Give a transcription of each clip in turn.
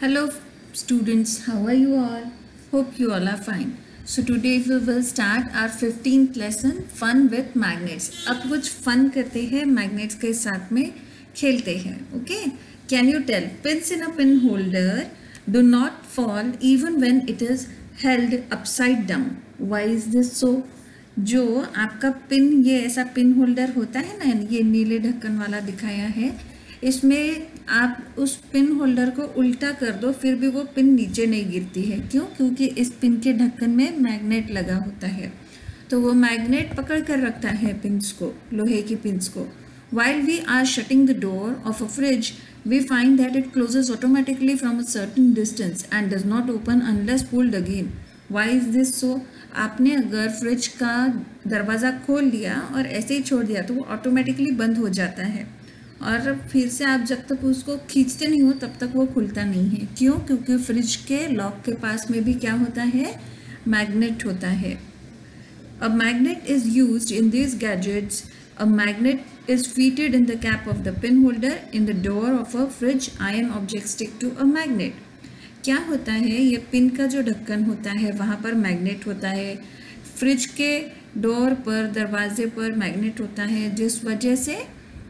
Hello students, how are you all? Hope you all are fine. So today we will start our 15th lesson fun with magnets. अब कुछ fun करते हैं magnets के साथ में खेलते हैं. Okay? Can you tell pins in a pin holder do not fall even when it is held upside down? Why is this so? जो आपका पिन ये ऐसा पिन होल्डर होता है ना, ये नीले ढक्कन वाला दिखाया है, इसमें आप उस पिन होल्डर को उल्टा कर दो फिर भी वो पिन नीचे नहीं गिरती है. क्यों? क्योंकि इस पिन के ढक्कन में मैग्नेट लगा होता है, तो वो मैग्नेट पकड़ कर रखता है पिन्स को, लोहे की पिन्स को. While we are shutting the door of a fridge, we find that it closes automatically from a certain distance and does not open unless pulled again. Why is this so? आपने अगर fridge का दरवाज़ा खोल लिया और ऐसे ही छोड़ दिया तो वो ऑटोमेटिकली बंद हो जाता है, और फिर से आप जब तक उसको खींचते नहीं हो तब तक वो खुलता नहीं है. क्यों? क्योंकि फ्रिज के लॉक के पास में भी क्या होता है, मैग्नेट होता है. A magnet is used in this gadgets. A magnet is fitted in the cap of the pin holder. In the door of a fridge iron object stick to a magnet. क्या होता है, ये pin का जो ढक्कन होता है वहाँ पर मैग्नेट होता है, फ्रिज के डोर पर दरवाजे पर मैग्नेट होता है, जिस वजह से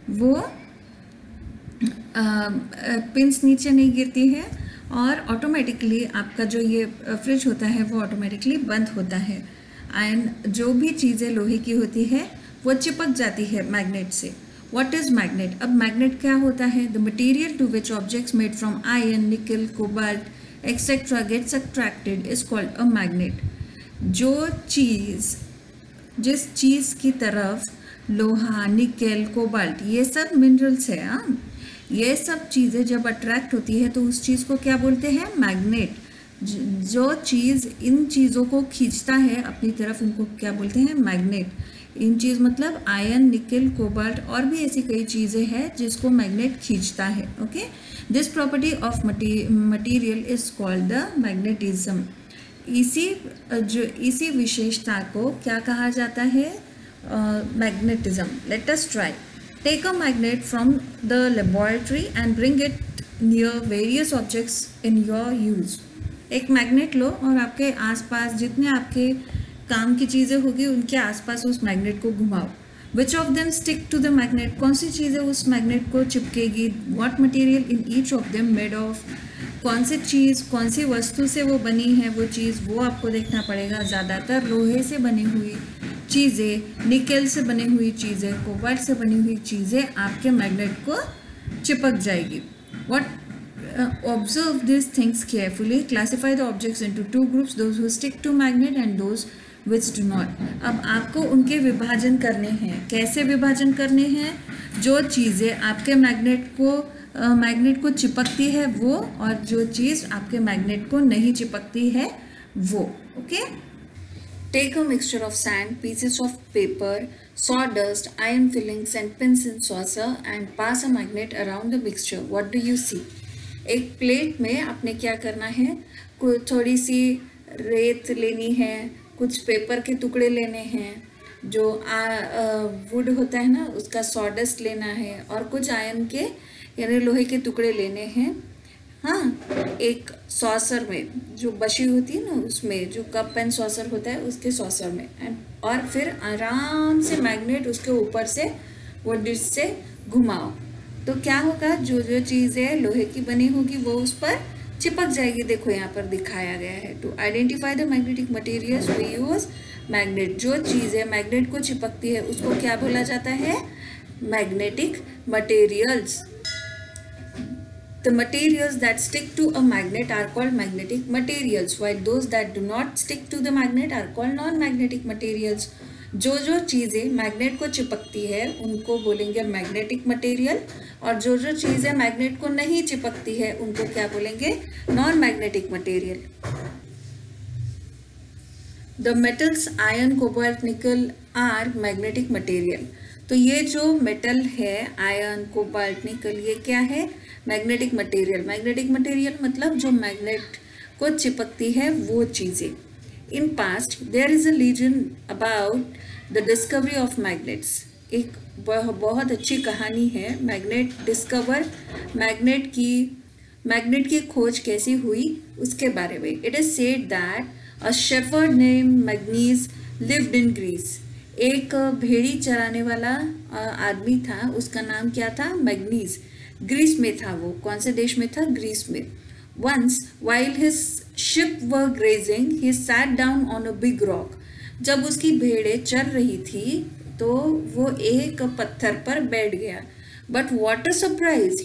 वो पिन्स नीचे नहीं गिरती है और ऑटोमेटिकली आपका जो ये फ्रिज होता है वो ऑटोमेटिकली बंद होता है. एंड जो भी चीज़ें लोहे की होती है वो चिपक जाती है मैग्नेट से. What is magnet? अब मैग्नेट क्या होता है? The material to which objects made from iron, nickel, cobalt etcetera gets attracted is called a magnet. जो चीज़, जिस चीज़ की तरफ लोहा, निकल, कोबाल्ट, ये सब मिनरल्स है, हाँ, ये सब चीज़ें जब अट्रैक्ट होती है तो उस चीज़ को क्या बोलते हैं? मैग्नेट. जो चीज़ इन चीज़ों को खींचता है अपनी तरफ, उनको क्या बोलते हैं? मैग्नेट. इन चीज़ मतलब आयरन, निकल, कोबाल्ट और भी ऐसी कई चीज़ें हैं जिसको मैग्नेट खींचता है. Okay, this property of material is called the magnetism. इसी विशेषता को क्या कहा जाता है? Magnetism. Let us try. Take a magnet from the laboratory and bring it near various objects in your use. एक मैग्नेट लो और आपके आसपास जितने आपके काम की चीज़ें होगी उनके आसपास उस मैग्नेट को घुमाओ. Which of them stick to the magnet? कौन सी चीज़ें उस मैग्नेट को चिपकेगी? What material in each of them made of? कौन सी चीज़, कौन सी वस्तु से वो बनी है वो चीज़, वो आपको देखना पड़ेगा. ज़्यादातर लोहे से बनी हुई चीज़ें, निकल से बनी हुई चीज़ें, कोबाल्ट से बनी हुई चीज़ें आपके मैग्नेट को चिपक जाएगी. What observe these things carefully. Classify the objects into two groups, those who stick to magnet and those which do not. अब आपको उनके विभाजन करने हैं. कैसे विभाजन करने हैं? जो चीज़ें आपके मैग्नेट को चिपकती है वो, और जो चीज़ आपके मैग्नेट को नहीं चिपकती है वो. Okay. Take a mixture of sand, pieces of paper, sawdust, iron fillings and pins in saucer and pass a magnet around the mixture. What do you see? एक प्लेट में आपने क्या करना है, थोड़ी सी रेत लेनी है, कुछ पेपर के टुकड़े लेने हैं, जो वुड होता है ना उसका सॉडस्ट लेना है, और कुछ आयरन के यानी लोहे के टुकड़े लेने हैं. हाँ, एक सॉसर में जो बशी होती है ना, उसमें जो कप एंड सॉसर होता है उसके सॉसर में, एंड और फिर आराम से मैग्नेट उसके ऊपर से वो डिश से घुमाओ. तो क्या होगा, जो जो चीज़ें लोहे की बनी होगी वो उस पर चिपक जाएगी. देखो यहाँ पर दिखाया गया है. To identify the magnetic materials we use magnet. जो चीज़ें मैग्नेट को चिपकती है उसको क्या बोला जाता है? Magnetic materials. The materials that stick to a magnet are called magnetic materials, while those that do not stick to the magnet are called non-magnetic materials. जो जो चीज़ें मैग्नेट को चिपकती है उनको बोलेंगे मैग्नेटिक मटेरियल, और जो जो चीज़ें मैग्नेट को नहीं चिपकती है उनको क्या बोलेंगे? Non magnetic material. The metals iron, cobalt, निकल आर मैग्नेटिक मटेरियल. तो ये जो मेटल है, आयरन, कोबाल्ट, निकल, ये क्या है? Magnetic material. मैग्नेटिक मटेरियल मतलब जो मैग्नेट को चिपकती है वो चीज़ें. In past there is a legend about the discovery of magnets. एक बहुत अच्छी कहानी है मैग्नेट की मैग्नेट की खोज कैसी हुई उसके बारे में। It is said that a shepherd name Magnes lived in Greece. एक भेड़ी चराने वाला आदमी था, उसका नाम क्या था? मैग्नीज। ग्रीस में था वो। कौन से देश में था? ग्रीस में। Once while his sheep were grazing he sat down on a big rock. जब उसकी भेड़ें चर रही थी तो वो एक पत्थर पर बैठ गया। But what a surprise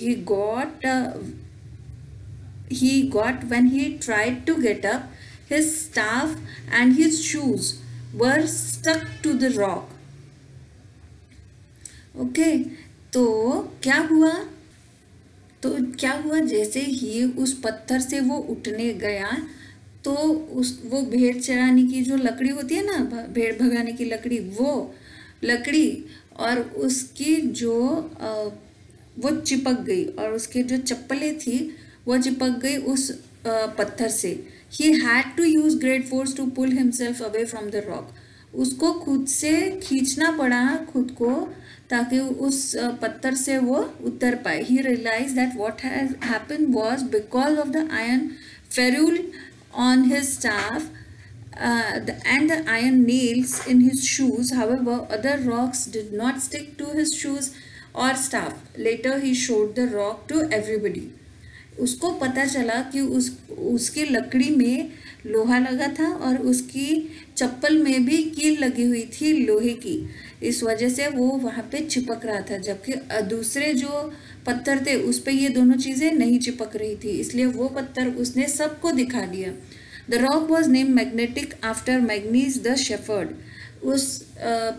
he got when he tried to get up. His staff and his shoes were stuck to the rock. Okay, तो क्या हुआ जैसे ही उस पत्थर से वो उठने गया तो वो भेड़ चराने की जो लकड़ी होती है ना, भेड़ भगाने की लकड़ी, वो लकड़ी और उसकी जो वो चिपक गई, और उसके जो चप्पलें थी वो चिपक गई उस पत्थर से। He had to use great force to pull himself away from the rock. उसको खुद से खींचना पड़ा खुद को ताकि उस पत्थर से वो उतर पाए। He realise that what has happened was because of the iron ferrule on his staff and the iron nails in his shoes. However, other rocks did not stick to his shoes or staff. Later he showed the rock to everybody. उसको पता चला कि उसकी लकड़ी में लोहा लगा था और उसकी चप्पल में भी कील लगी हुई थी लोहे की। इस वजह से वो वहाँ पे चिपक रहा था, जबकि दूसरे जो पत्थर थे उस पे ये दोनों चीज़ें नहीं चिपक रही थी, इसलिए वो पत्थर उसने सबको दिखा दिया। The rock was name magnetic after manganese the shepherd. उस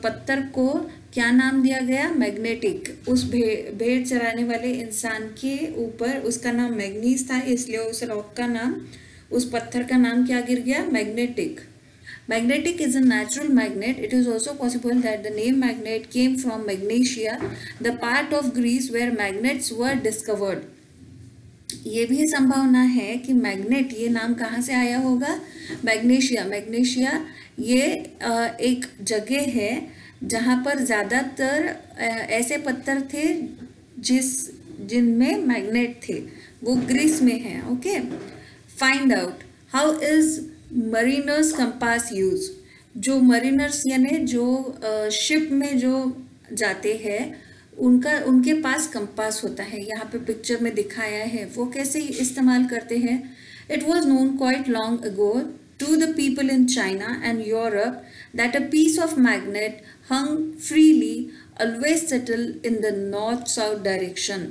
पत्थर को क्या नाम दिया गया? मैग्नेटिक। उस भेड़ चराने वाले इंसान के ऊपर उसका नाम मैग्नीज था, इसलिए उस रॉक का नाम, उस पत्थर का नाम क्या गिर गया? Magnetic. Magnetic is a natural magnet. It is also possible that the name magnet came from Magnesia, the part of Greece where magnets were discovered. ये भी संभावना है कि मैग्नेट ये नाम कहाँ से आया होगा? मैग्नेशिया। मैग्नेशिया ये एक जगह है जहाँ पर ज़्यादातर ऐसे पत्थर थे जिनमें मैग्नेट थे, वो ग्रीस में है। Okay, find out how is mariners compass use. जो मरीनर्स यानी जो शिप में जो जाते हैं उनके पास कंपास होता है, यहाँ पे पिक्चर में दिखाया है। वो कैसे इस्तेमाल करते हैं? It was known quite long ago to the people in China and Europe that a piece of magnet hung freely always settle in the north south direction.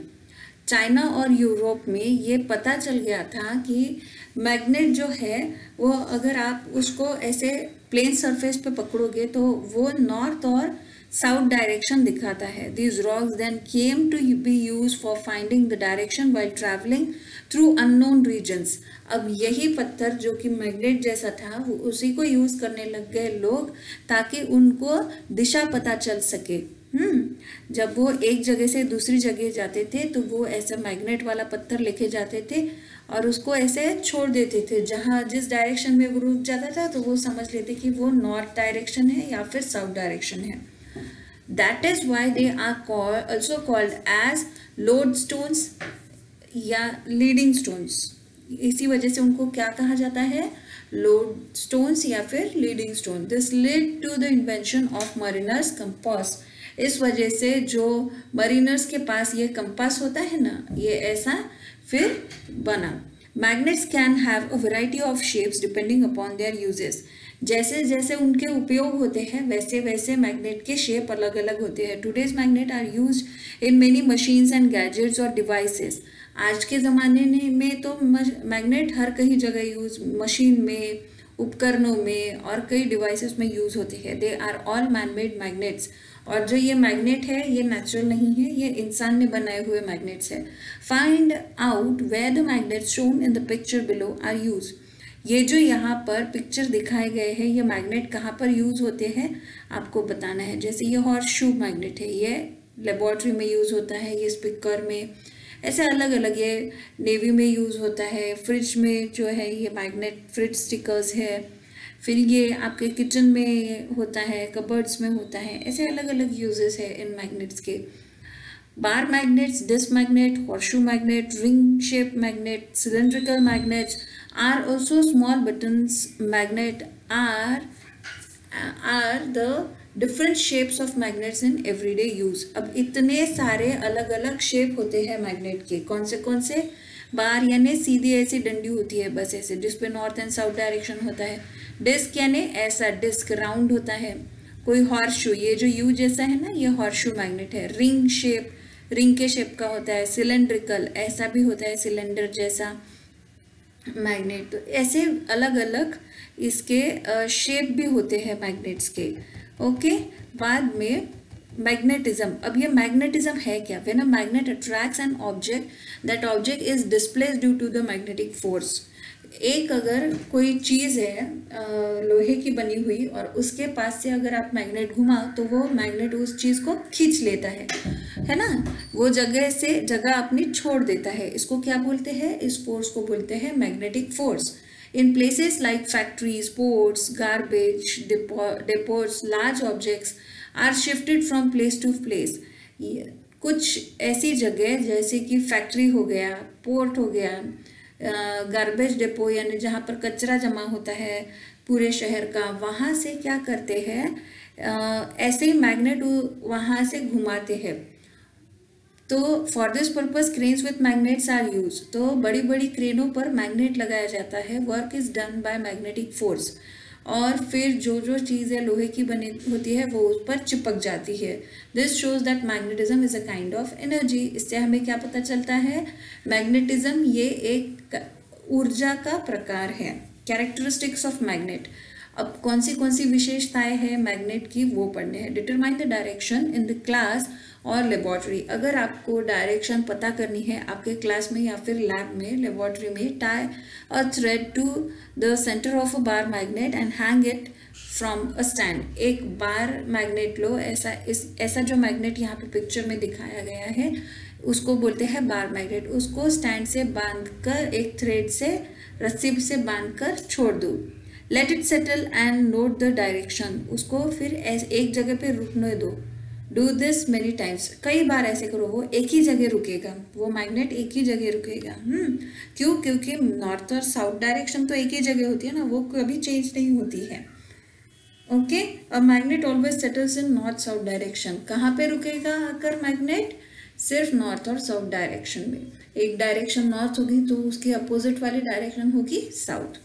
China और यूरोप में ये पता चल गया था कि मैग्नेट जो है वो अगर आप उसको ऐसे प्लेन सरफेस पे पकड़ोगे तो वो नॉर्थ और साउथ डायरेक्शन दिखाता है। These rocks then came to be use for finding the direction while travelling through unknown regions. अब यही पत्थर जो कि मैग्नेट जैसा था वो उसी को यूज करने लग गए लोग ताकि उनको दिशा पता चल सके। जब वो एक जगह से दूसरी जगह जाते थे तो वो ऐसा मैग्नेट वाला पत्थर लेके जाते थे और उसको ऐसे छोड़ देते थे, जहाँ जिस डायरेक्शन में वो रुक जाता था तो वो समझ लेते कि वो नॉर्थ डायरेक्शन है या फिर साउथ डायरेक्शन है। That is why they are also called as lode stones या लीडिंग स्टोन्स। इसी वजह से उनको क्या कहा जाता है? लोड स्टोन्स या फिर leading stone. This led to the invention of mariner's compass. इस वजह से जो मरीनर्स के पास ये कंपास होता है ना, ये ऐसा फिर बना। Magnets can have a variety of shapes depending upon their uses. जैसे जैसे उनके उपयोग होते हैं वैसे वैसे मैग्नेट के शेप अलग अलग होते हैं। Today's magnet are used in many machines and gadgets और डिवाइसेस। आज के ज़माने में तो मैग्नेट हर कहीं जगह यूज, मशीन में, उपकरणों में और कई डिवाइसेस में यूज होते हैं। They are all man made magnets. और जो ये मैग्नेट है ये नेचुरल नहीं है, ये इंसान ने बनाए हुए मैग्नेट्स है। Find out where the magnets shown in the picture below are use. ये जो यहाँ पर पिक्चर दिखाए गए हैं ये मैग्नेट कहाँ पर यूज होते हैं आपको बताना है। जैसे ये हॉर्स शू मैग्नेट है, ये लेबोरेटरी में यूज होता है, ये स्पीकर में, ऐसे अलग अलग, ये नेवी में यूज होता है। फ्रिज में जो है ये मैग्नेट फ्रिज स्टिकर्स है, फिर ये आपके किचन में होता है, कबर्ड्स में होता है, ऐसे अलग अलग यूजेस है इन मैग्नेट्स के। Bar magnets, disc magnet, horseshoe magnet, ring shaped magnet, cylindrical magnets are also small buttons magnet are the different shapes of magnets in everyday use. अब इतने सारे अलग अलग शेप होते हैं मैग्नेट के. कौन से बार यानी सीधी ऐसी डंडी होती है बस ऐसे, जिस पे नॉर्थ एंड साउथ डायरेक्शन होता है. डिस्क यानी ऐसा डिस्क राउंड होता है. कोई हॉर्सशू, ये जो यू जैसा है ना, ये हॉर्सशू मैग्नेट है. रिंग शेप, रिंग के शेप का होता है. सिलेंड्रिकल, ऐसा भी होता है सिलेंडर जैसा मैग्नेट. तो ऐसे अलग अलग इसके शेप भी होते हैं मैग्नेट्स के. ओके. बाद में मैग्नेटिज्म. अब ये मैग्नेटिज्म है क्या? When a magnet attracts an object, that object is displaced due to the magnetic force. एक अगर कोई चीज़ है लोहे की बनी हुई और उसके पास से अगर आप मैग्नेट घुमाओ तो वो मैग्नेट उस चीज़ को खींच लेता है ना, वो जगह से जगह अपनी छोड़ देता है. इसको क्या बोलते हैं? इस फोर्स को बोलते हैं magnetic force. In places like factories, ports, garbage depots, large objects are shifted from place to place. कुछ ऐसी जगह जैसे कि फैक्ट्री हो गया, पोर्ट हो गया, गार्बेज डिपो यानी जहाँ पर कचरा जमा होता है पूरे शहर का, वहाँ से क्या करते हैं, ऐसे ही मैग्नेट वहाँ से घुमाते हैं. तो for this purpose cranes with magnets are use. तो बड़ी बड़ी क्रेनों पर मैग्नेट लगाया जाता है. Work is done by magnetic force. और फिर जो चीज़ें लोहे की बनी होती है वो उस पर चिपक जाती है. This shows that magnetism is a kind of energy. इससे हमें क्या पता चलता है? मैग्नेटिज्म ये एक ऊर्जा का प्रकार है. Characteristics of magnet. अब कौन सी विशेषताएं हैं मैग्नेट की वो पढ़ने हैं. Determine the direction in the class और लेबोरेटरी. अगर आपको डायरेक्शन पता करनी है आपके क्लास में या फिर लैब में, लेबोरेटरी में, tie a thread to the centre of a bar magnet and hang it from a stand. एक बार मैग्नेट लो, ऐसा जो मैग्नेट यहाँ पे पिक्चर में दिखाया गया है उसको बोलते हैं बार मैग्नेट. उसको स्टैंड से बांधकर, एक थ्रेड से, रस्सी से बांधकर छोड़ दो. Let it settle and note the direction. उसको फिर एक जगह पे रुकने दो. Do this many times. कई बार ऐसे करो, वो एक ही जगह रुकेगा, वो मैग्नेट एक ही जगह रुकेगा. क्यों? क्योंकि नॉर्थ और साउथ डायरेक्शन तो एक ही जगह होती है ना, वो कभी चेंज नहीं होती है. Okay. A magnet always settles in north south direction. कहाँ पे रुकेगा आकर मैग्नेट? सिर्फ नॉर्थ और साउथ डायरेक्शन में. एक डायरेक्शन नॉर्थ होगी तो उसकी अपोजिट वाली डायरेक्शन होगी south.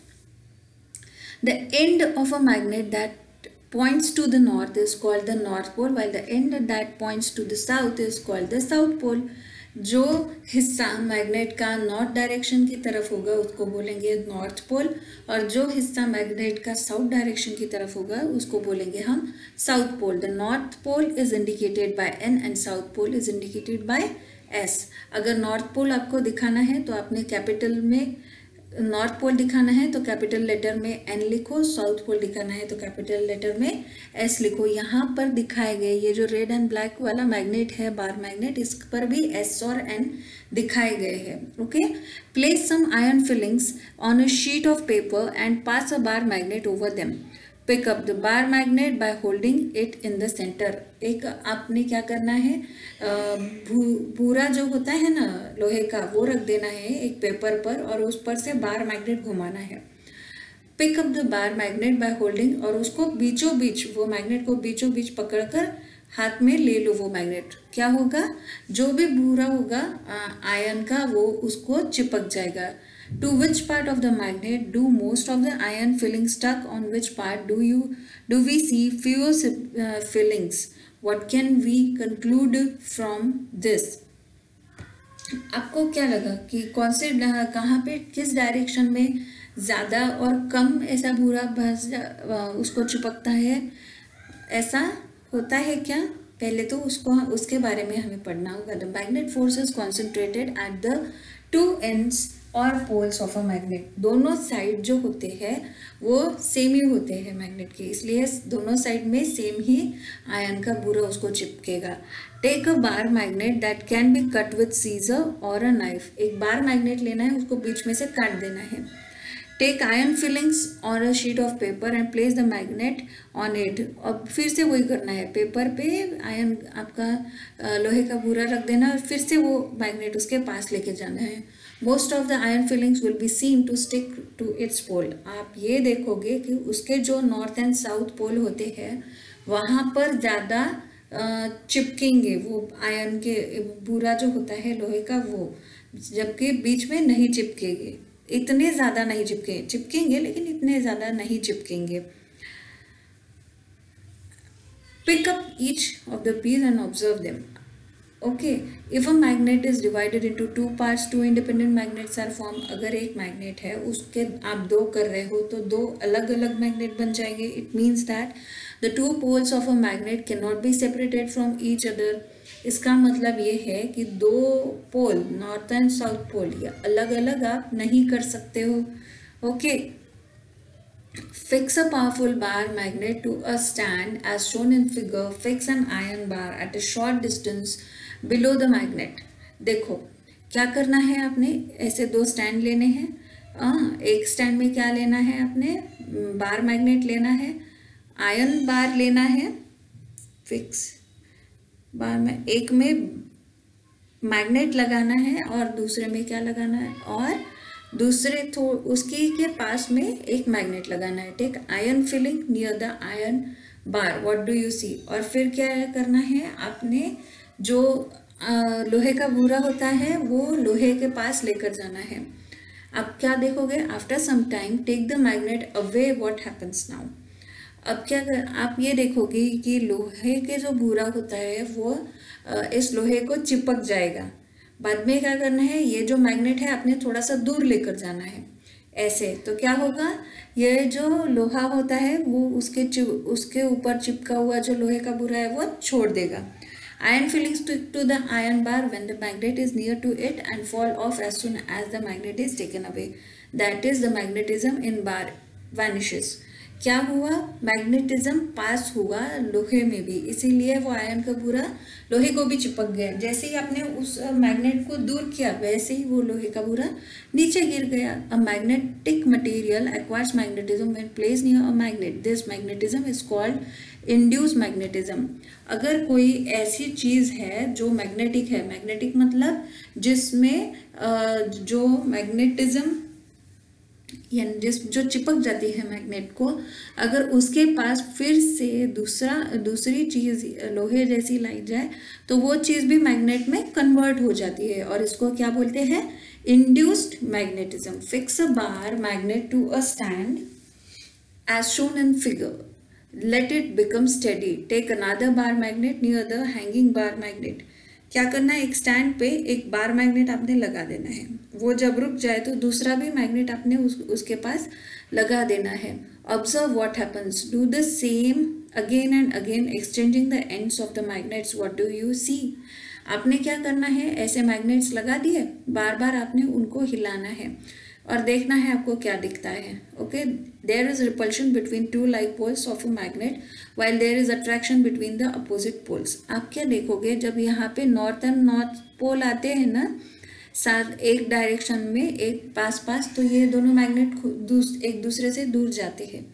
The end of a magnet that points to the north is called the north pole, while the end that points to the south is called the south pole. जो हिस्सा magnet का north direction की तरफ होगा उसको बोलेंगे north pole, और जो हिस्सा मैग्नेट का साउथ डायरेक्शन की तरफ होगा उसको बोलेंगे हम south pole. The north pole is indicated by N and south pole is indicated by S. अगर नॉर्थ पोल आपको दिखाना है तो आपने कैपिटल में नॉर्थ पोल दिखाना है तो कैपिटल लेटर में एन लिखो, साउथ पोल दिखाना है तो कैपिटल लेटर में एस लिखो. यहाँ पर दिखाए गए ये जो रेड एंड ब्लैक वाला मैग्नेट है, बार मैग्नेट, इस पर भी एस और एन दिखाए गए हैं. Okay. Place some iron filings on a sheet of paper and pass a bar magnet over them. Pick up the bar magnet by holding it in the centre. एक आपने क्या करना है, भूरा जो होता है ना लोहे का, वो रख देना है एक पेपर पर और उस पर से बार मैग्नेट घुमाना है. Pick up the bar magnet by holding, और उसको बीचों बीच, वो मैग्नेट को बीचों बीच पकड़कर हाथ में ले लो. वो मैग्नेट क्या होगा, जो भी भूरा होगा आयरन का वो उसको चिपक जाएगा. To which part of the magnet do most of the iron fillings stuck? On which part do we see fewer fillings? What can we conclude from this? आपको क्या लगा कि कौन से कहाँ पे किस डायरेक्शन में ज़्यादा और कम ऐसा भूरा उसको चिपकता है? ऐसा होता है क्या? पहले तो उसके बारे में हमें पढ़ना होगा. The magnet force is concentrated at the two ends और पोल्स ऑफ अ मैग्नेट. दोनों साइड जो होते हैं वो सेम ही होते हैं मैग्नेट के, इसलिए दोनों साइड में सेम ही आयरन का बुरा उसको चिपकेगा. Take a bar magnet that can be cut with scissor और अ नाइफ. एक बार मैग्नेट लेना है, उसको बीच में से काट देना है. Take iron filings on a sheet of paper and place the magnet on it. अब फिर से वही करना है, पेपर पे आयरन आपका लोहे का भूरा रख देना और फिर से वो मैग्नेट उसके पास लेके जाना है। Most of the iron filings will be seen to stick to its pole. आप ये देखोगे कि उसके जो नॉर्थ एंड साउथ पोल होते हैं वहाँ पर ज़्यादा चिपकेंगे वो आयरन के, भूरा जो होता है लोहे का वो, जबकि बीच में नहीं चिपकेंगे, इतने ज़्यादा नहीं चिपकेंगे लेकिन इतने ज़्यादा नहीं चिपकेंगे। Pick up each of the piece and observe them. Okay, if a magnet is divided into two parts, two independent magnets are form. अगर एक मैग्नेट है उसके आप दो कर रहे हो तो दो अलग अलग मैग्नेट बन जाएंगे। It means that the two poles of a magnet can not be separated from each other. इसका मतलब ये है कि दो pole, north and south pole, ये अलग अलग आप नहीं कर सकते हो। Okay, fix a powerful bar magnet to a stand as shown in figure. Fix an iron bar at a short distance below the magnet. देखो क्या करना है आपने, ऐसे दो स्टैंड लेने हैं। एक स्टैंड में क्या लेना है आपने, बार मैग्नेट लेना है, आयरन बार लेना है, फिक्स बार में एक में मैग्नेट लगाना है और दूसरे में क्या लगाना है, और दूसरे उसकी के पास में एक मैग्नेट लगाना है। Take iron filing near the iron bar, what do you see. और फिर क्या करना है आपने, जो लोहे का भूरा होता है वो लोहे के पास लेकर जाना है। अब क्या देखोगे, after some time take the magnet away, what happens now. अब क्या आप ये देखोगे कि लोहे के जो भूरा होता है वो इस लोहे को चिपक जाएगा। बाद में क्या करना है, ये जो मैग्नेट है आपने थोड़ा सा दूर लेकर जाना है ऐसे, तो क्या होगा, ये जो लोहा होता है वो उसके ऊपर चिपका हुआ जो लोहे का भूरा है वो छोड़ देगा। Iron filings stick to the iron bar when the magnet is near to it and fall off as soon as the magnet is taken away. That is, the magnetism in bar vanishes. क्या हुआ, magnetism पास हुआ लोहे में भी, इसीलिए वो iron का भूरा लोहे को भी चिपक गया। जैसे ही आपने उस मैग्नेट को दूर किया वैसे ही वो लोहे का भूरा नीचे गिर गया। A magnetic material acquires magnetism when placed near a magnet. This magnetism is called induce magnetism. अगर कोई ऐसी चीज़ है जो मैग्नेटिक है, मैग्नेटिक मतलब जिसमें जो मैग्नेटिज्म यानी जो चिपक जाती है मैग्नेट को, अगर उसके पास फिर से दूसरी चीज़ लोहे जैसी लाई जाए तो वो चीज़ भी मैग्नेट में कन्वर्ट हो जाती है, और इसको क्या बोलते हैं, induced magnetism. Fix a bar magnet to a stand as shown in figure, let it become steady. Take another bar magnet near the hanging bar magnet. क्या करना है, एक स्टैंड पे एक बार मैग्नेट आपने लगा देना है, वो जब रुक जाए तो दूसरा भी मैग्नेट आपने उसके पास लगा देना है। Observe what happens, do the same again and again exchanging the ends of the magnets, what do you see. आपने क्या करना है, ऐसे मैग्नेट्स लगा दिए, बार बार आपने उनको हिलाना है और देखना है आपको क्या दिखता है। Okay, there is repulsion between two like poles of a magnet while there is attraction between the opposite poles. आप क्या देखोगे, जब यहाँ पे नॉर्थ एंड नॉर्थ पोल आते हैं ना साथ एक डायरेक्शन में, एक पास पास, तो ये दोनों मैग्नेट एक दूसरे से दूर जाते हैं।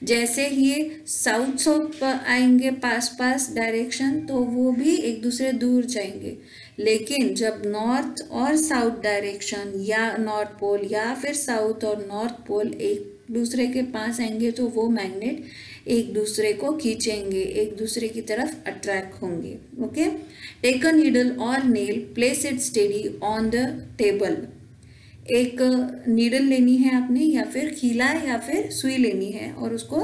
जैसे ये साउथ साउथ आएंगे पास पास डायरेक्शन, तो वो भी एक दूसरे दूर जाएंगे। लेकिन जब नॉर्थ और साउथ डायरेक्शन या नॉर्थ पोल या फिर साउथ और नॉर्थ पोल एक दूसरे के पास आएंगे तो वो मैग्नेट एक दूसरे को खींचेंगे, एक दूसरे की तरफ अट्रैक्ट होंगे। ओके, टेक अ नीडल और nail, place it steady on the table. एक नीडल लेनी है आपने या फिर खीला या फिर सुई लेनी है और उसको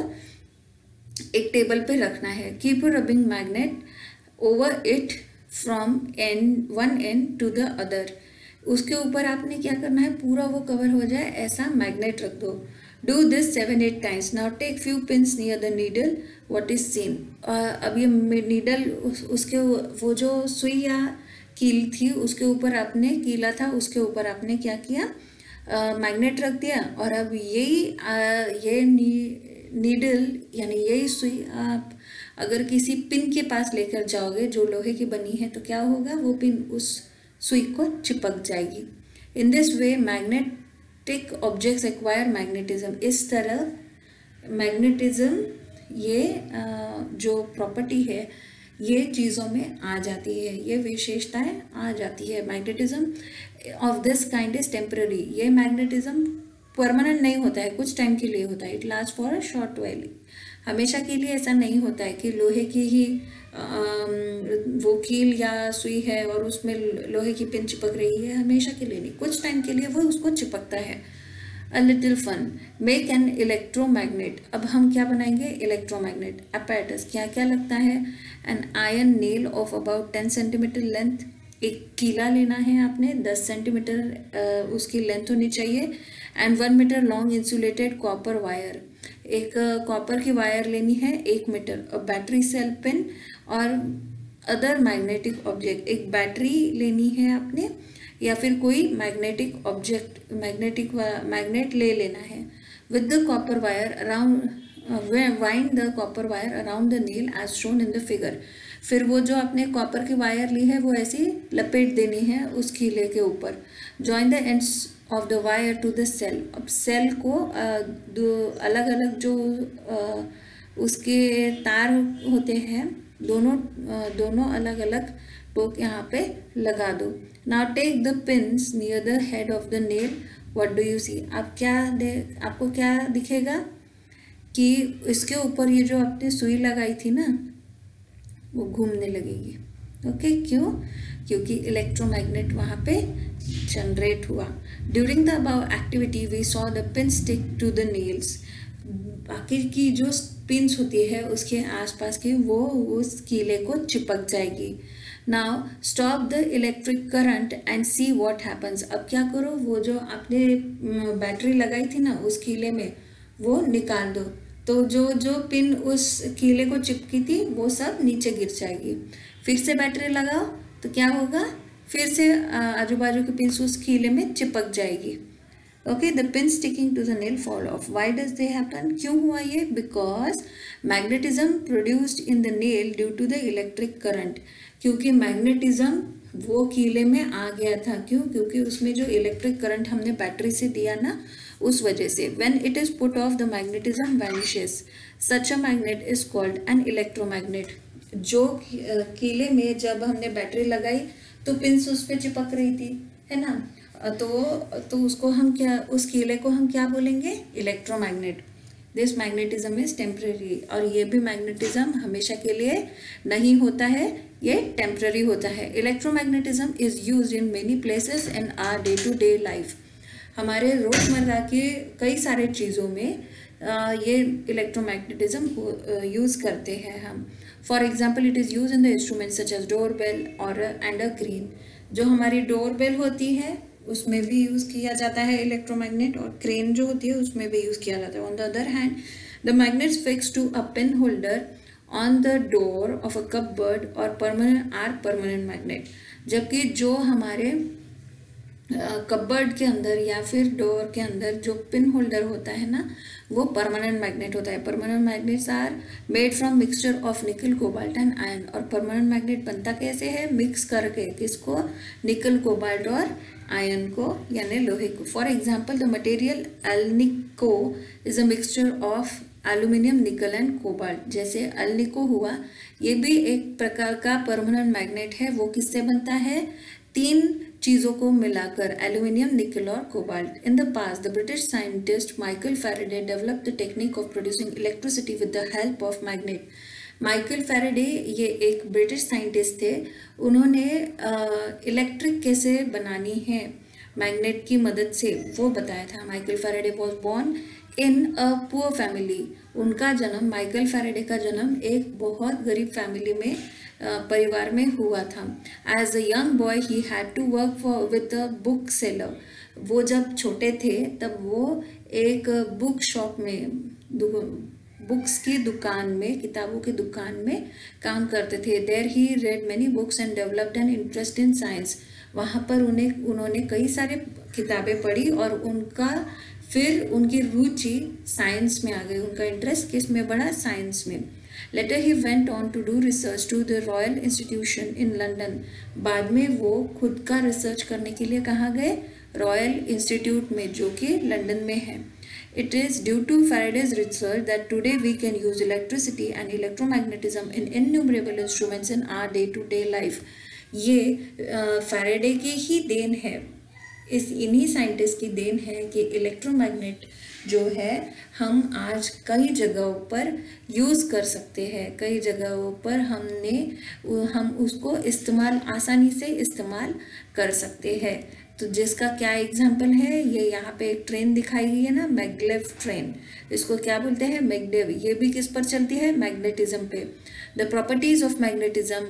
एक टेबल पे रखना है। Keep rubbing magnet over it from one end to the other. उसके ऊपर आपने क्या करना है, पूरा वो कवर हो जाए ऐसा मैग्नेट रख दो। Do this 7-8 times. Now take few pins near the needle, what is seen. अब ये नीडल उसके वो जो सुई या कील थी उसके ऊपर आपने कीला था, उसके ऊपर आपने क्या किया, मैग्नेट रख दिया। और अब ये नीडल यानी यही सुई आप अगर किसी पिन के पास लेकर जाओगे जो लोहे की बनी है तो क्या होगा, वो पिन उस सुई को चिपक जाएगी। In this way magnet electric objects acquire magnetism. इस तरह मैग्नेटिज्म ये जो प्रॉपर्टी है ये चीज़ों में आ जाती है, ये विशेषताएं आ जाती है। Magnetism of this kind is temporary. ये मैग्नेटिज्म परमानेंट नहीं होता है, कुछ टाइम के लिए होता है। It last for a short while. हमेशा के लिए ऐसा नहीं होता है कि लोहे की ही वो कील या सुई है और उसमें लोहे की पिन चिपक रही है, हमेशा के लिए नहीं, कुछ टाइम के लिए वो उसको चिपकता है। A little fun. Make an electromagnet. अब हम क्या बनाएंगे? इलेक्ट्रोमैग्नेट। apparatus क्या क्या लगता है? An iron nail of about 10 centimeter length. एक कीला लेना है आपने, 10 सेंटीमीटर उसकी लेंथ होनी चाहिए। And 1 metre long insulated copper wire. एक कॉपर की वायर लेनी है 1 मीटर। और बैटरी सेल पिन और अदर मैग्नेटिक ऑब्जेक्ट। एक बैटरी लेनी है आपने या फिर कोई मैग्नेटिक ऑब्जेक्ट, मैग्नेट ले लेना है। With the copper wire around, wind the copper wire around the nail as shown in the figure. फिर वो जो आपने कॉपर की वायर ली है वो ऐसी लपेट देनी है उस कीले के ऊपर। Join the ends of the wire to the cell. अब सेल को दो अलग अलग जो उसके तार होते हैं दोनों अलग अलग टोक यहाँ पे लगा दो। Now take the pins near the head of the nail. What do you see? आपको क्या दिखेगा कि इसके ऊपर ये जो आपने सुई लगाई थी ना वो घूमने लगेगी। ओके, क्यों? क्योंकि इलेक्ट्रोमैग्नेट वहाँ पे जनरेट हुआ। During the above activity we saw the pin stick to the nails. बाकी की जो पिन्स होती है उसके आसपास की वो उस कीले को चिपक जाएगी। Now stop the electric current and see what happens. अब क्या करो, वो जो आपने बैटरी लगाई थी ना उस कीले में वो निकाल दो, तो जो पिन उस कीले को चिपकी थी वो सब नीचे गिर जाएगी। फिर से बैटरी लगाओ तो क्या होगा, फिर से आजू बाजू की पिन्स उस कीले में चिपक जाएगी। Okay, the pin sticking to the nail fall off. Why does they happen? क्यों हुआ ये? Because magnetism produced in the nail due to the electric current. क्योंकि मैग्नेटिज्म वो कीले में आ गया था। क्यों? क्योंकि उसमें जो इलेक्ट्रिक करंट हमने बैटरी से दिया ना उस वजह से। When it is put off the magnetism vanishes. Such a magnet is called an electromagnet. जो कीले में जब हमने बैटरी लगाई तो पिन्स उस पर चिपक रही थी, है ना, तो उसको हम क्या, उस कीले को हम क्या बोलेंगे? Electromagnet. This magnetism is temporary. और ये भी मैग्नेटिज्म हमेशा के लिए नहीं होता है, ये टेम्पररी होता है। Electromagnetism is used in many places in our day to day life. हमारे रोज़मर्रा के कई सारे चीज़ों में ये इलेक्ट्रोमैग्नेटिज्म यूज़ करते हैं हम। For example it is use in the instrument such as door bell और एंड अ क्रेन। जो हमारी डोर बेल होती है उसमें भी यूज़ किया जाता है इलेक्ट्रोमैग्नेट, और क्रेन जो होती है उसमें भी यूज़ किया जाता है। On the other hand the magnets fix to a pen holder on the door of a cupboard और परमानेंट मैग्नेट। जबकि जो हमारे कपबोर्ड के अंदर या फिर डोर के अंदर जो पिन होल्डर होता है ना वो परमानेंट मैग्नेट होता है। Permanent magnets are made from mixture of nickel cobalt and iron. और परमानेंट मैग्नेट बनता कैसे है? मिक्स करके। किसको? निकल कोबाल्ट और आयरन को, यानी लोहे को। For example the material alnico is a mixture of aluminium, निकल एंड कोबाल्ट। जैसे एल्निको हुआ, ये भी एक प्रकार का परमानेंट मैग्नेट है। वो किससे बनता है? 3 चीज़ों को मिलाकर, एल्यूमिनियम, निकल और cobalt. In the past the British scientist Michael Faraday developed the technique of producing electricity with the help of magnet. Michael Faraday ये एक ब्रिटिश साइंटिस्ट थे। उन्होंने इलेक्ट्रिक कैसे बनानी है मैग्नेट की मदद से वो बताया था। Michael Faraday was born in a poor family. उनका जन्म, माइकल फैराडे का जन्म एक बहुत गरीब फैमिली में परिवार में हुआ था। As a young boy he had to work with a book seller. वो जब छोटे थे तब वो एक बुक शॉप में, बुक्स की दुकान में, किताबों की दुकान में काम करते थे। There he read many books and developed an interest in science. वहाँ पर उन्होंने कई सारे किताबें पढ़ी और फिर उनकी रुचि साइंस में आ गई। उनका इंटरेस्ट किस में बढ़ा? साइंस में। Later he went on to do research to the Royal Institution in London. बाद में वो खुद का रिसर्च करने के लिए कहाँ गए? रॉयल इंस्टीट्यूट में, जो कि लंदन में है. It is due to Faraday's research that today we can use electricity and electromagnetism in innumerable instruments in our day-to-day life. ये फैराडे की ही देन है, इन्हीं साइंटिस्ट की देन है कि इलेक्ट्रोमैग्नेट जो है हम आज कई जगहों पर यूज़ कर सकते हैं. कई जगहों पर हम उसको आसानी से इस्तेमाल कर सकते हैं. तो जिसका क्या एग्जाम्पल है, ये यहाँ पे एक ट्रेन दिखाई गई है ना, मैग्लेव ट्रेन. इसको क्या बोलते हैं, मैग्लेव. ये भी किस पर चलती है, मैग्नेटिज्म पे. The properties of magnetism,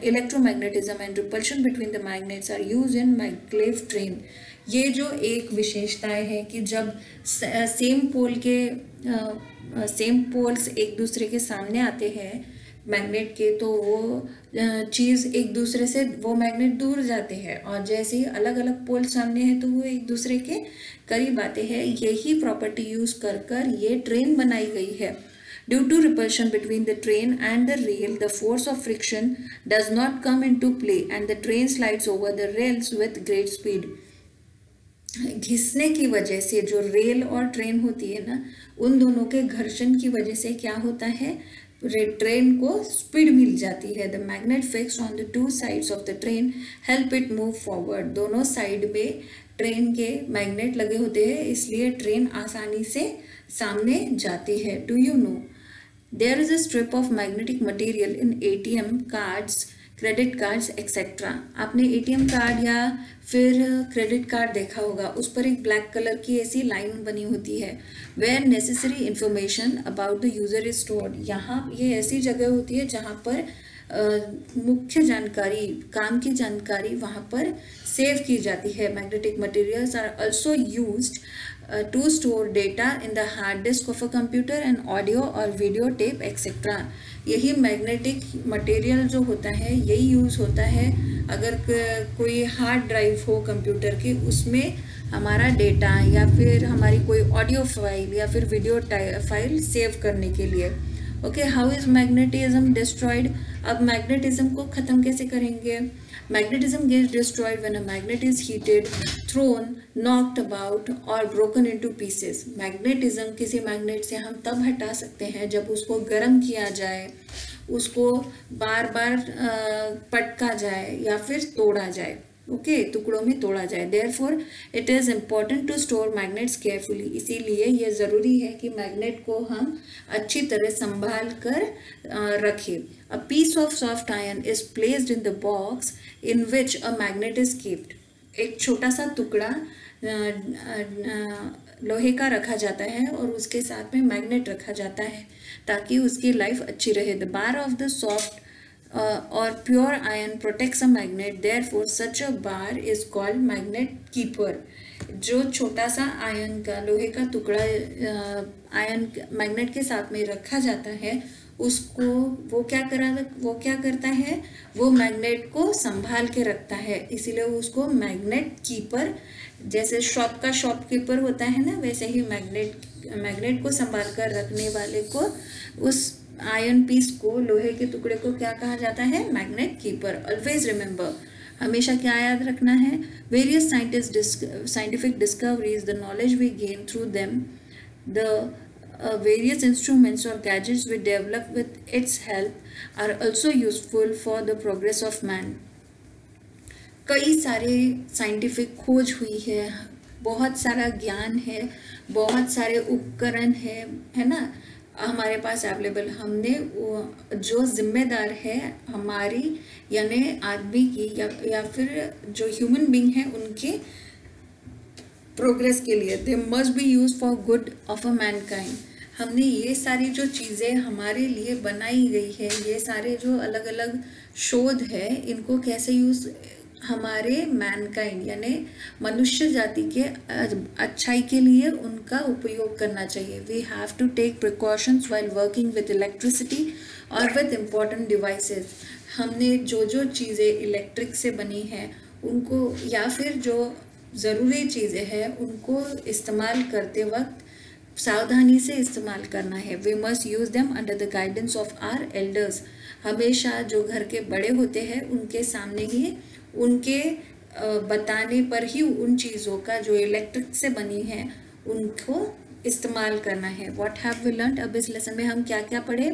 electromagnetism and repulsion between the magnets are use in maglev train. ये जो एक विशेषताएं है कि जब सेम पोल्स एक दूसरे के सामने आते हैं मैग्नेट के, तो वो चीज़ एक दूसरे से, वो मैग्नेट दूर जाते हैं, और जैसे ही अलग अलग पोल सामने है तो वो एक दूसरे के करीब आते हैं. यही प्रॉपर्टी यूज़ कर ये ट्रेन बनाई गई है. Due to repulsion between the train and the rail, the force of friction does not come into play and the train slides over the rails with great speed. घिसने की वजह से जो rail और ट्रेन होती है ना, उन दोनों के घर्षण की वजह से क्या होता है, ट्रेन को स्पीड मिल जाती है. The magnet fixed on the two sides of the train help it move forward. दोनों साइड में ट्रेन के मैग्नेट लगे होते हैं, इसलिए ट्रेन आसानी से सामने जाती है. Do you know there is a strip of magnetic material in ATM cards, credit cards etcetera. आपने ATM कार्ड या फिर क्रेडिट कार्ड देखा होगा, उस पर एक ब्लैक कलर की ऐसी लाइन बनी होती है. Where necessary information about the user is stored. यहाँ ये ऐसी जगह होती है जहाँ पर मुख्य जानकारी, काम की जानकारी वहाँ पर सेव की जाती है. Magnetic materials are also used to store data in the hard disk of a computer and audio or video tape etc. यही मैग्नेटिक मटेरियल जो होता है यही यूज़ होता है अगर कोई हार्ड ड्राइव हो कंप्यूटर की, उसमें हमारा डेटा या फिर हमारी कोई ऑडियो फाइल या फिर वीडियो फाइल सेव करने के लिए. Okay, how is magnetism destroyed. अब मैग्नेटिज्म को ख़त्म कैसे करेंगे. Magnetism gets destroyed when a magnet is heated, thrown, knocked about or broken into pieces. Magnetism किसी मैग्नेट से हम तब हटा सकते हैं जब उसको गर्म किया जाए, उसको बार बार पटका जाए या फिर तोड़ा जाए. ओके, टुकड़ों में तोड़ा जाए. Therefore, it is important to store magnets carefully. इसीलिए ये ज़रूरी है कि मैग्नेट को हम अच्छी तरह संभाल कर रखें. A piece of soft iron is placed in the box in which a magnet is kept. एक छोटा सा टुकड़ा लोहे का रखा जाता है और उसके साथ में मैग्नेट रखा जाता है ताकि उसकी लाइफ अच्छी रहे. The bar of the soft or pure iron protects a magnet. Therefore, such a bar is called magnet keeper. जो छोटा सा आयन का, लोहे का टुकड़ा आयन मैग्नेट के साथ में रखा जाता है, उसको वो क्या करता है, वो मैग्नेट को संभाल के रखता है. इसीलिए उसको मैग्नेट कीपर, जैसे शॉप का शॉपकीपर होता है ना, वैसे ही मैग्नेट को संभाल कर रखने वाले को, उस आयरन पीस को, लोहे के टुकड़े को क्या कहा जाता है, मैग्नेट कीपर. ऑलवेज रिमेंबर, हमेशा क्या याद रखना है, various scientific discoveries, the knowledge we gain through them, the various instruments or gadgets we develop with its help are also useful for the progress of man. कई सारे scientific खोज हुई है, बहुत सारा ज्ञान है, बहुत सारे उपकरण है ना हमारे पास अवेलेबल. हमने जो जिम्मेदार है हमारी यानी आदमी की या फिर जो ह्यूमन बीइंग है उनके प्रोग्रेस के लिए, they must be use for good of a Mankind. हमने ये सारी जो चीज़ें हमारे लिए बनाई गई है, ये सारे जो अलग अलग शोध है, इनको कैसे यूज़ हमारे मैनकाइंड यानी मनुष्य जाति के अच्छाई के लिए उनका उपयोग करना चाहिए. We have to take precautions while working with electricity और विद इम्पॉर्टेंट डिवाइसेस. हमने जो चीज़ें इलेक्ट्रिक से बनी हैं उनको या फिर जो ज़रूरी चीज़ें हैं उनको इस्तेमाल करते वक्त सावधानी से इस्तेमाल करना है. We must use them under the guidance of our elders. हमेशा जो घर के बड़े होते हैं उनके सामने ही उनके बताने पर ही उन चीज़ों का जो इलेक्ट्रिक से बनी है उनको इस्तेमाल करना है। व्हाट हैव वी लर्न, अब इस लेसन में हम क्या क्या पढ़े?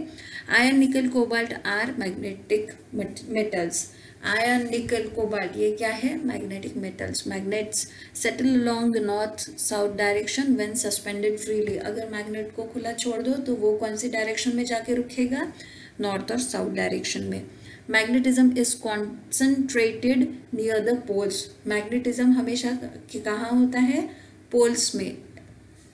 Iron, nickel, cobalt are magnetic metals. Iron, nickel, cobalt ये क्या है? Magnetic metals. Magnets settle along the north south direction when suspended freely. अगर मैग्नेट को खुला छोड़ दो तो वो कौन सी डायरेक्शन में जाके रुकेगा? नॉर्थ और साउथ डायरेक्शन में। Magnetism is concentrated near the poles. Magnetism हमेशा कहाँ होता है? पोल्स में।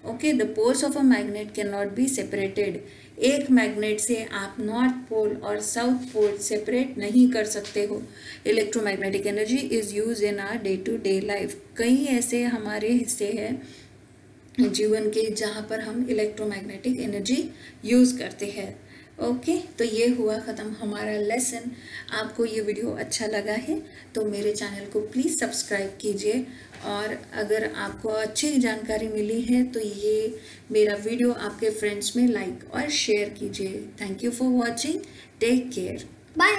Okay, the poles of a magnet can not be separated. एक मैग्नेट से आप नॉर्थ पोल और साउथ पोल सेपरेट नहीं कर सकते हो। Electromagnetic energy is use in our day to day life. कई ऐसे हमारे हिस्से हैं जीवन के जहाँ पर हम इलेक्ट्रोमैग्नेटिक एनर्जी यूज़ करते हैं। ओके, तो ये हुआ ख़त्म हमारा लेसन। आपको ये वीडियो अच्छा लगा है तो मेरे चैनल को प्लीज़ सब्सक्राइब कीजिए, और अगर आपको अच्छी जानकारी मिली है तो ये मेरा वीडियो आपके फ्रेंड्स में लाइक और शेयर कीजिए। Thank you for watching, take care, bye.